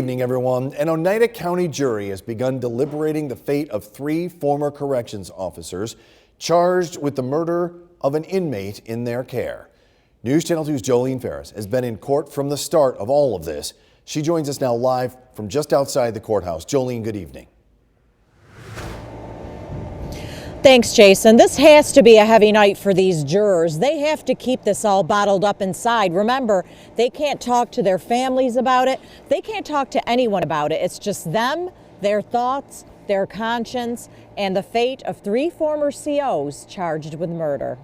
Good evening, everyone. An Oneida County jury has begun deliberating the fate of 3 former corrections officers charged with the murder of an inmate in their care. News Channel 2's Jolene Ferris has been in court from the start of all of this. She joins us now live from just outside the courthouse. Jolene, good evening. Thanks, Jason. This has to be a heavy night for these jurors. They have to keep this all bottled up inside. Remember, they can't talk to their families about it. They can't talk to anyone about it. It's just them, their thoughts, their conscience, and the fate of 3 former COs charged with murder.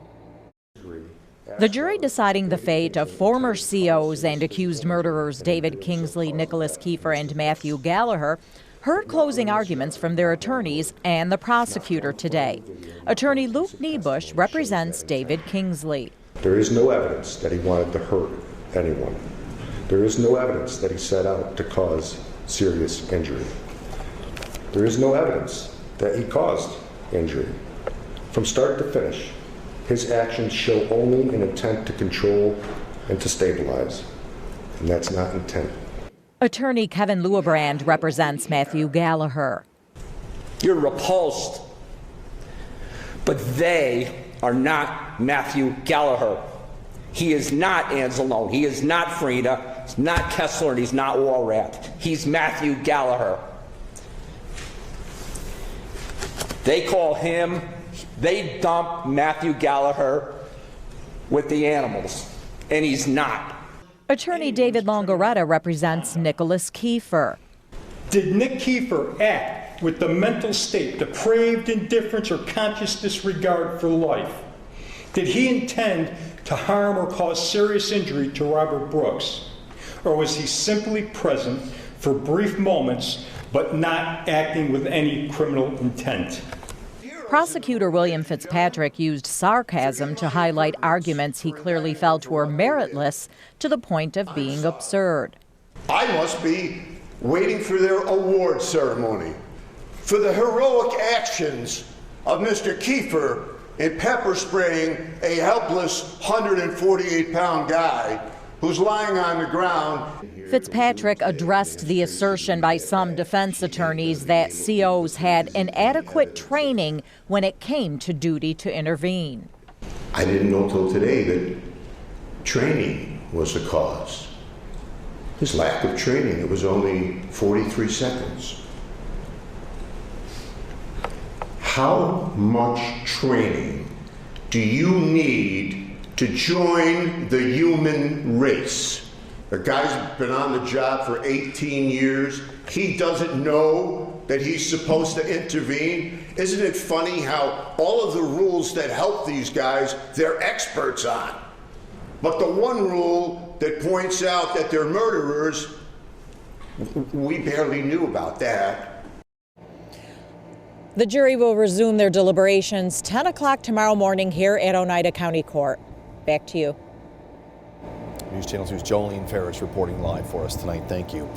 The jury deciding the fate of former COs and accused murderers David Kingsley, Nicholas Kieffer, and Mathew Galliher heard closing arguments from their attorneys and the prosecutor today. Attorney Luke Niebusch represents David Kingsley. There is no evidence that he wanted to hurt anyone. There is no evidence that he set out to cause serious injury. There is no evidence that he caused injury. From start to finish, his actions show only an intent to control and to stabilize, and that's not intent. Attorney Kevin Lewebrand represents Mathew Galliher. You're repulsed, but they are not Mathew Galliher. He is not Anzalone. He is not Frida. He's not Kessler, and he's not Walrat. He's Mathew Galliher. They call him, they dump Mathew Galliher with the animals, and he's not. Attorney David Longaretta represents Nicholas Kieffer. Did Nick Kieffer act with the mental state, depraved indifference, or conscious disregard for life? Did he intend to harm or cause serious injury to Robert Brooks? Or was he simply present for brief moments, but not acting with any criminal intent? Prosecutor William Fitzpatrick used sarcasm to highlight arguments he clearly felt were meritless to the point of being absurd. I must be waiting for their award ceremony for the heroic actions of Mr. Kieffer in pepper spraying a helpless 148-pound guy who's lying on the ground. Fitzpatrick addressed the assertion by some defense attorneys that COs had inadequate training when it came to duty to intervene. I didn't know till today that training was the cause. His lack of training, it was only 43 seconds. How much training do you need to join the human race? The guy's been on the job for 18 years. He doesn't know that he's supposed to intervene. Isn't it funny how all of the rules that help these guys, they're experts on? But the one rule that points out that they're murderers, we barely knew about that. The jury will resume their deliberations 10 o'clock tomorrow morning here at Oneida County Court. Back to you. News Channel 2's Jolene Ferris reporting live for us tonight. Thank you.